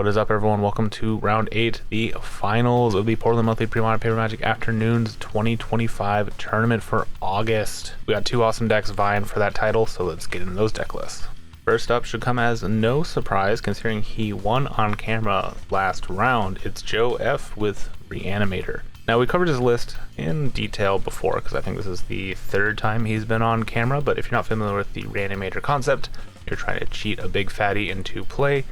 What is up, everyone? Welcome to round 8, the finals of the Portland Monthly Premodern Paper Magic Afternoons 2025 tournament for August. We got two awesome decks vying for that title, so let's get into those deck lists. First up should come as no surprise considering he won on camera last round. It's Joe F with Reanimator. Now, we covered his list in detail before because I think this is the third time he's been on camera, but if you're not familiar with the Reanimator concept, you're trying to cheat a big fatty into play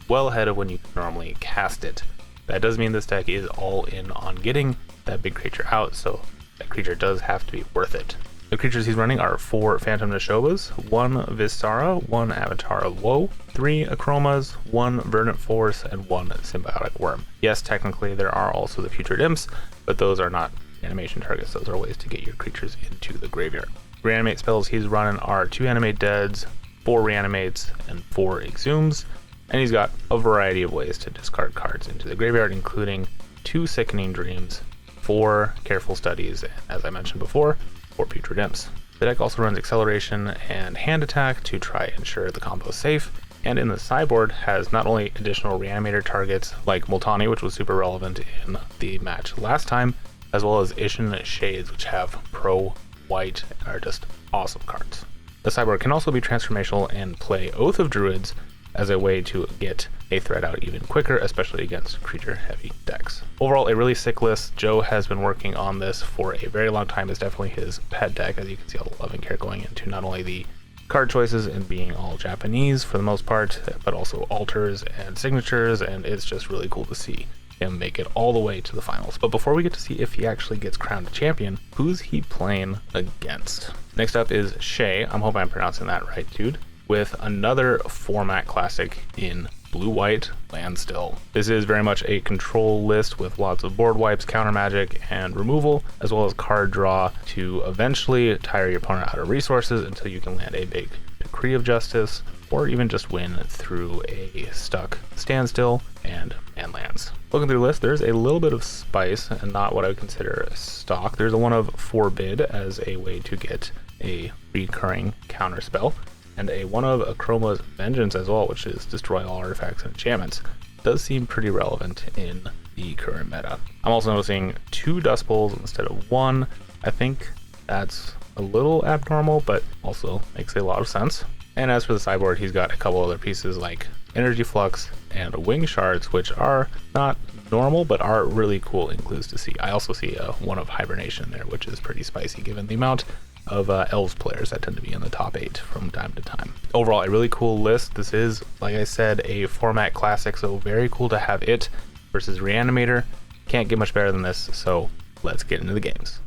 well ahead of when you normally cast it. That does mean this deck is all in on getting that big creature out, so that creature does have to be worth it. The creatures he's running are 4 Phantom Nashobas, 1 Vistara, 1 Avatar of Woe, 3 Akromas, 1 Verdant Force, and 1 Symbiotic Worm. Yes, technically there are also the Future Imps, but those are not animation targets. Those are ways to get your creatures into the graveyard. Reanimate spells he's running are 2 Animate Deads, 4 Reanimates, and 4 Exhumes. And he's got a variety of ways to discard cards into the graveyard, including 2 Sickening Dreams, 4 Careful Studies, and as I mentioned before, 4 Putrid Imps. The deck also runs Acceleration and Hand Attack to try and ensure the combo is safe, and in the sideboard has not only additional Reanimator targets like Multani, which was super relevant in the match last time, as well as Ishin Shades, which have pro white and are just awesome cards. The sideboard can also be transformational and play Oath of Druids as a way to get a threat out even quicker, especially against creature-heavy decks. Overall, a really sick list. Joe has been working on this for a very long time. It's definitely his pet deck, as you can see all the love and care going into not only the card choices and being all Japanese for the most part, but also alters and signatures, and it's just really cool to see him make it all the way to the finals. But before we get to see if he actually gets crowned a champion, who's he playing against? Next up is Shay. I'm hoping I'm pronouncing that right, dude, with another format classic in Blue-White Landstill. This is very much a control list with lots of board wipes, counter magic, and removal, as well as card draw to eventually tire your opponent out of resources until you can land a big Decree of Justice, or even just win through a stuck standstill and lands. Looking through the list, there's a little bit of spice and not what I would consider stock. There's a 1 of Forbid as a way to get a recurring counter spell, and a 1 of Akroma's Vengeance as well, which is destroy all artifacts and enchantments. Does seem pretty relevant in the current meta. I'm also noticing 2 Dust Bowls instead of 1. I think that's a little abnormal, but also makes a lot of sense. And as for the sideboard, he's got a couple other pieces like Energy Flux and Wing Shards, which are not normal, but are really cool includes to see. I also see a 1 of Hibernation there, which is pretty spicy given the amount of Elves players that tend to be in the top 8 from time to time. Overall, a really cool list. This is, like I said, a format classic, so very cool to have it versus Reanimator. Can't get much better than this, so let's get into the games.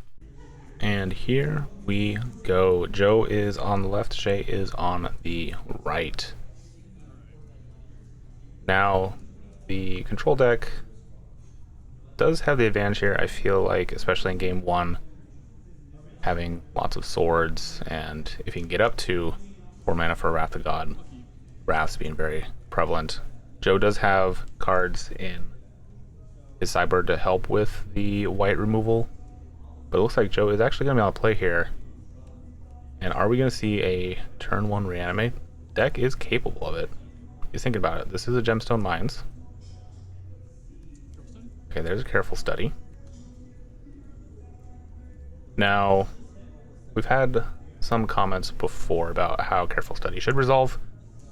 And here we go. Joe is on the left, Shay is on the right. Now, the control deck does have the advantage here, I feel like, especially in game 1, having lots of swords, and if you can get up to 4 mana for Wrath of God, Wraths being very prevalent. Joe does have cards in his sideboard to help with the white removal, but it looks like Joe is actually going to be able to play here. And are we going to see a turn 1 Reanimate? Deck is capable of it. He's thinking about it. This is a Gemstone Mines. Okay, there's a Careful Study. Now, we've had some comments before about how Careful Study should resolve,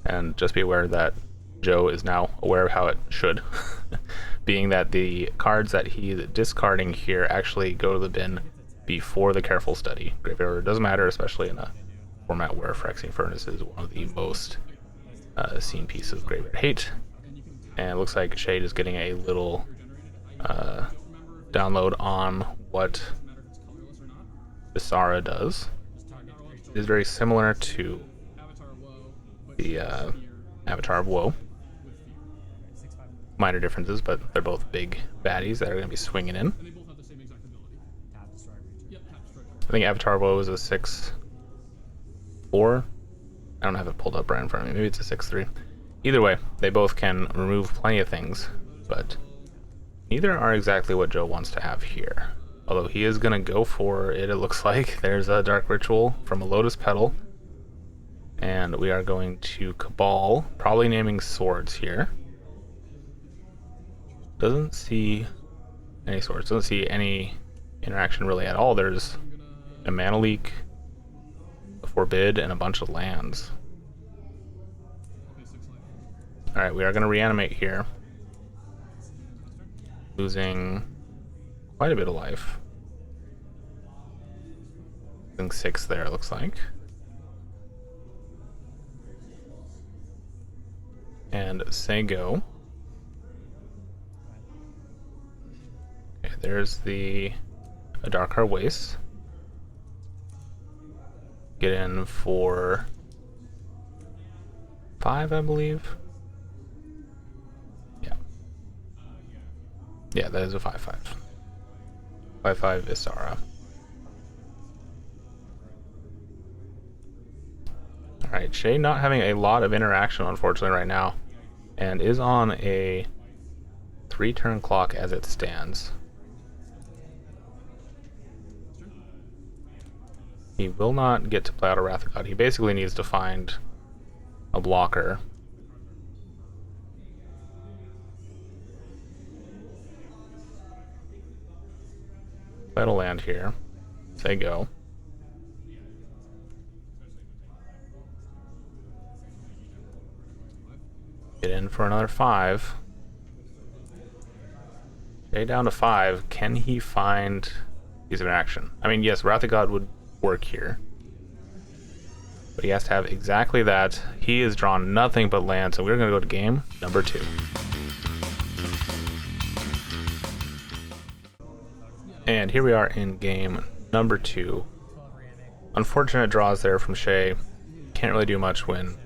and just be aware that Joe is now aware of how it should, being that the cards that he's discarding here actually go to the bin before the Careful Study. Graveyard order doesn't matter, especially in a format where Phyrexian Furnace is one of the most seen pieces of graveyard hate. And it looks like Shade is getting a little download on what Vistara does. It is very similar to the Avatar of Woe. Minor differences, but they're both big baddies that are going to be swinging in. I think Avatar of Woe is a 6/4. I don't have it pulled up right in front of me. Maybe it's a 6/3. Either way, they both can remove plenty of things, but neither are exactly what Joe wants to have here. Although he is going to go for it, it looks like. There's a Dark Ritual from a Lotus Petal. And we are going to Cabal, probably naming Swords here. Doesn't see any swords. Doesn't see any interaction really at all. There's a mana leak, a forbid, and a bunch of lands. Alright, we are going to reanimate here. Losing quite a bit of life. Losing 6 there, it looks like. And say go. Okay, there's the Darkheart Waste. Get in for 5, I believe. Yeah, that is a 5/5. 5/5 Isara. Alright, Shay not having a lot of interaction, unfortunately, right now. And is on a 3-turn clock as it stands. He will not get to play out a Wrath of God. He basically needs to find a blocker. That'll land here. Say go. Get in for another 5. Stay down to 5. Can he find piece of interaction? I mean, yes, Wrath of God would work here. But he has to have exactly that. He has drawn nothing but land, so we're going to go to game number 2. And here we are in game number 2. Unfortunate draws there from Shay. Can't really do much when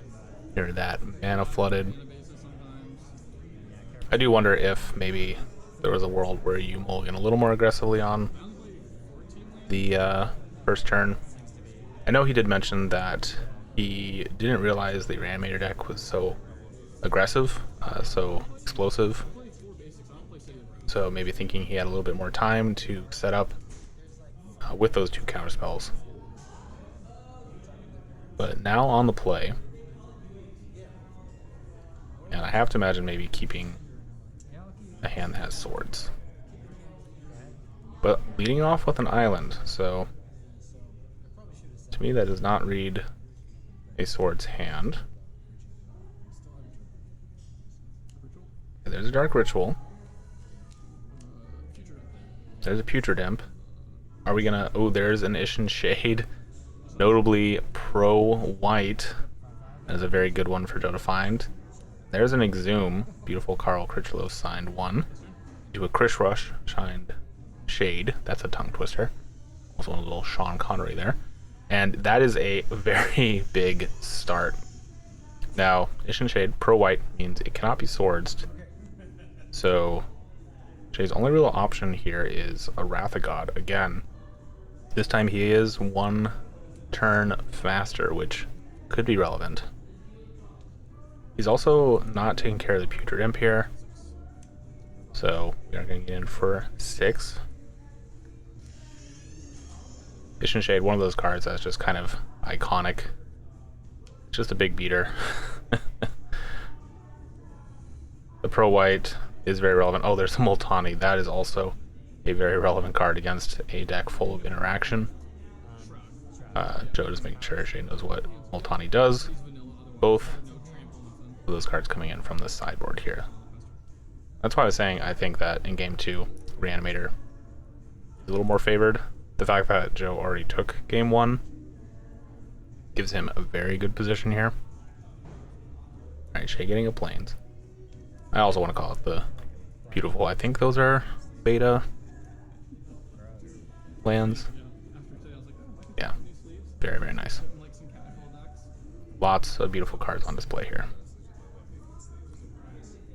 you're that mana flooded. I do wonder if maybe there was a world where you mulligan a little more aggressively on the first turn. I know he did mention that he didn't realize the Reanimator deck was so aggressive, so explosive. So maybe thinking he had a little bit more time to set up with those 2 counterspells. But now on the play, and I have to imagine maybe keeping a hand that has swords. But leading off with an island, so to me that does not read a swords hand. Okay, there's a Dark Ritual. There's a Putrid Imp. Are we gonna... Oh, there's an Ishin Shade. Notably pro-white. That is a very good one for Joe to find. There's an Exhume. Beautiful Carl Critchlow signed 1. Do a Krish Rush signed Shade. That's a tongue twister. Also a little Sean Connery there. And that is a very big start. Now, Ishin Shade, pro-white, means it cannot be swords. So Shay's only real option here is a Wrath of God. Again, this time he is 1 turn faster, which could be relevant. He's also not taking care of the Putrid Imp here. So we are going to get in for 6. Ishin Shade, one of those cards that's just kind of iconic. It's just a big beater. The pro-white is very relevant. Oh, there's a Multani. That is also a very relevant card against a deck full of interaction. Joe just making sure Shay knows what Multani does. Both of those cards coming in from the sideboard here. That's why I was saying I think that in game 2, Reanimator is a little more favored. The fact that Joe already took game 1 gives him a very good position here. Alright, Shay getting a Plains. I also want to call it the beautiful, I think those are beta lands. Yeah, very, very nice. Lots of beautiful cards on display here.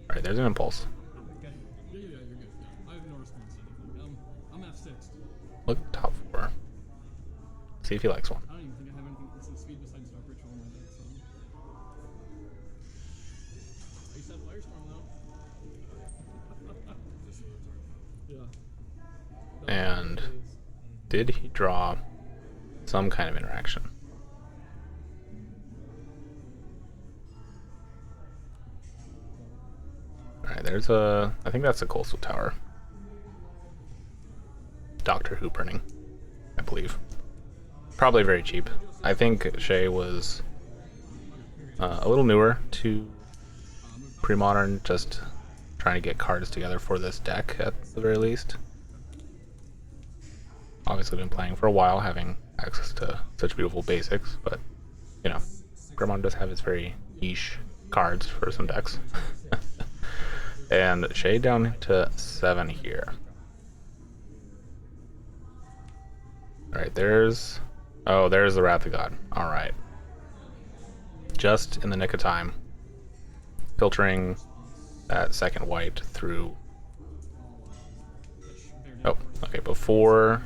Alright, there's an Impulse. Look, top 4. See if he likes one. And did he draw some kind of interaction? Alright, there's there's I think that's the coastal tower. Doctor Who printing, I believe. Probably very cheap. I think Shay was a little newer to Premodern, just trying to get cards together for this deck at the very least. Obviously been playing for a while, having access to such beautiful basics, but you know, Premodern does have its very niche cards for some decks. And Shay down to 7 here. Alright, there's the Wrath of God. Alright. Just in the nick of time. Filtering that second white through. Oh, okay, before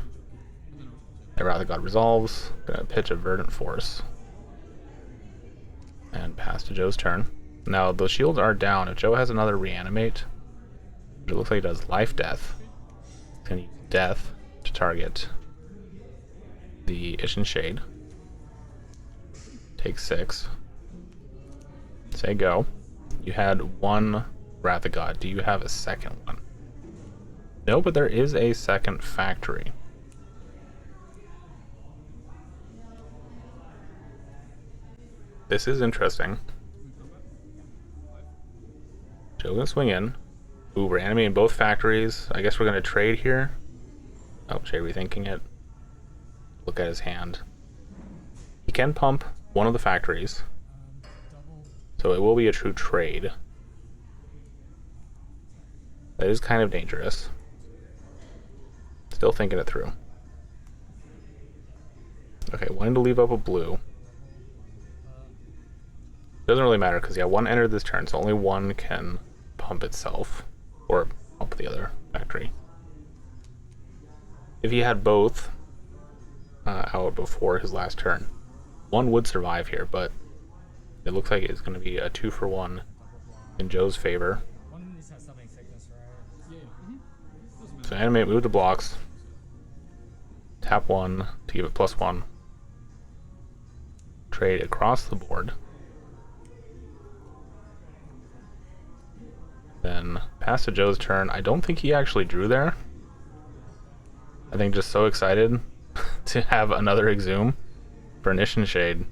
the Wrath of God resolves, gonna pitch a Verdant Force. And pass to Joe's turn. Now, the shields are down. If Joe has another Reanimate, which it looks like he does Life Death, he's gonna use Death to target the Ishin Shade. Take 6. Say go. You had one Wrath of God. Do you have a second one? No, but there is a second factory. This is interesting. Joe gonna swing in. Ooh, we're animating both factories. I guess we're gonna trade here. Oh, Shay rethinking it. Look at his hand. He can pump one of the factories, so it will be a true trade. That is kind of dangerous. Still thinking it through. Okay, wanting to leave up a blue. Doesn't really matter because yeah, one entered this turn, so only one can pump itself or pump the other factory. If he had both out before his last turn, one would survive here, but it looks like it's going to be a 2-for-1 in Joe's favor. So animate, move the blocks, tap 1 to give it +1, trade across the board, then pass to Joe's turn. I don't think he actually drew there. I think just so excited to have another Exhume for Ishin Shade.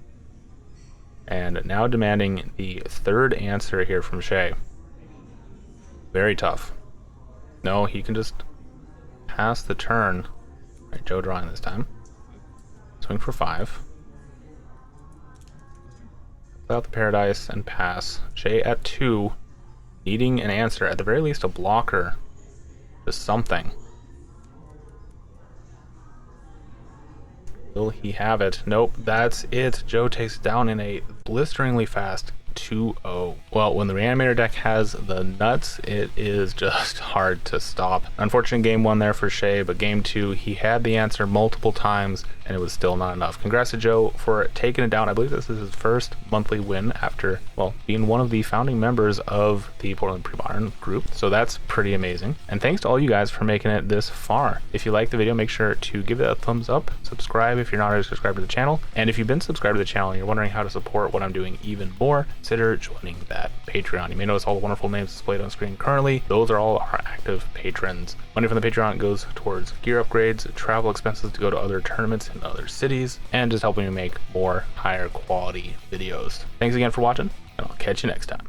And now demanding the third answer here from Shay. Very tough. No, he can just pass the turn. Alright, Joe drawing this time. Swing for 5. Play out the Paradise and pass. Shay at 2, needing an answer, at the very least a blocker to something. Will he have it? Nope, that's it. Joe takes it down in a blisteringly fast 2-0. Well, when the Reanimator deck has the nuts, it is just hard to stop. Unfortunate game 1 there for Shay, but game 2, he had the answer multiple times, and it was still not enough. Congrats to Joe for taking it down. I believe this is his first monthly win after, well, being one of the founding members of the Portland Premodern group, so that's pretty amazing. And thanks to all you guys for making it this far. If you like the video, make sure to give it a thumbs up, subscribe if you're not already subscribed to the channel, and if you've been subscribed to the channel and you're wondering how to support what I'm doing even more, consider joining that Patreon. You may notice all the wonderful names displayed on screen currently. Those are all our active patrons. Money from the Patreon goes towards gear upgrades, travel expenses to go to other tournaments in other cities, and just helping me make more higher quality videos. Thanks again for watching, and I'll catch you next time.